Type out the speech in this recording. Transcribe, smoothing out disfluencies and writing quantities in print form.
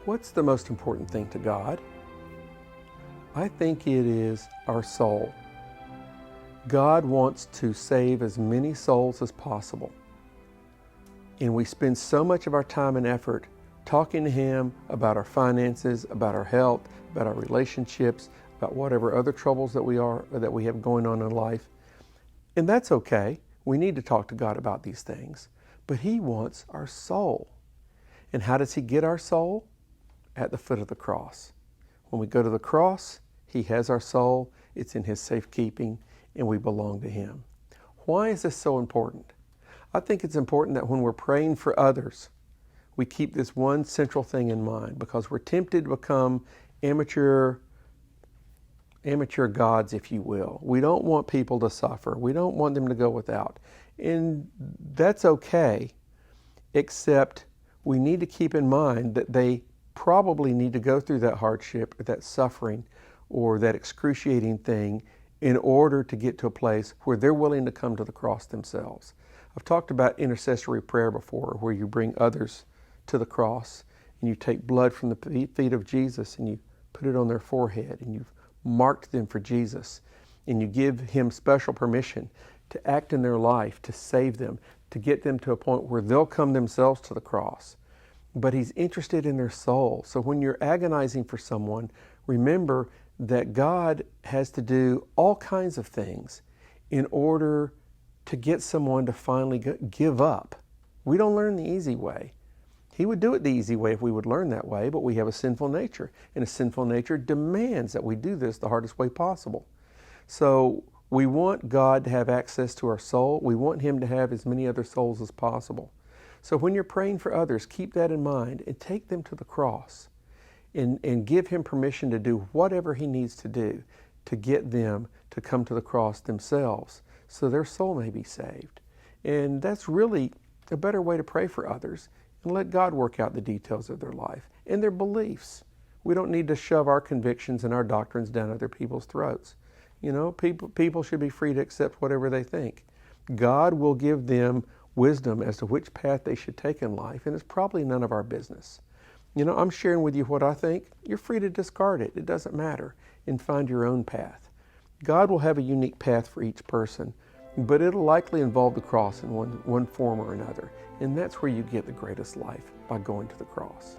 What's the most important thing to God? I think it is our soul. God wants to save as many souls as possible. And we spend so much of our time and effort talking to Him about our finances, about our health, about our relationships, about whatever other troubles that we have going on in life. And that's okay. We need to talk to God about these things. But He wants our soul. And how does He get our soul? At the foot of the cross. When we go to the cross, He has our soul. It's in His safekeeping, and we belong to Him. Why is this so important? I think it's important that when we're praying for others, we keep this one central thing in mind, because we're tempted to become amateur gods, if you will. We don't want people to suffer. We don't want them to go without. And that's okay, except we need to keep in mind that they probably need to go through that hardship or that suffering or that excruciating thing in order to get to a place where they're willing to come to the cross themselves. I've talked about intercessory prayer before, where you bring others to the cross and you take blood from the feet of Jesus and you put it on their forehead and you've marked them for Jesus and you give Him special permission to act in their life, to save them, to get them to a point where they'll come themselves to the cross. But He's interested in their soul. So when you're agonizing for someone, remember that God has to do all kinds of things in order to get someone to finally give up. We don't learn the easy way. He would do it the easy way if we would learn that way, but we have a sinful nature, and a sinful nature demands that we do this the hardest way possible. So we want God to have access to our soul. We want Him to have as many other souls as possible. So when you're praying for others, keep that in mind and take them to the cross and give Him permission to do whatever He needs to do to get them to come to the cross themselves so their soul may be saved. And that's really a better way to pray for others, and let God work out the details of their life and their beliefs. We don't need to shove our convictions and our doctrines down other people's throats. You know, people should be free to accept whatever they think. God will give them wisdom as to which path they should take in life, and it's probably none of our business. You know, I'm sharing with you what I think. You're free to discard it. It doesn't matter, and find your own path. God will have a unique path for each person, but it'll likely involve the cross in one form or another, and that's where you get the greatest life, by going to the cross.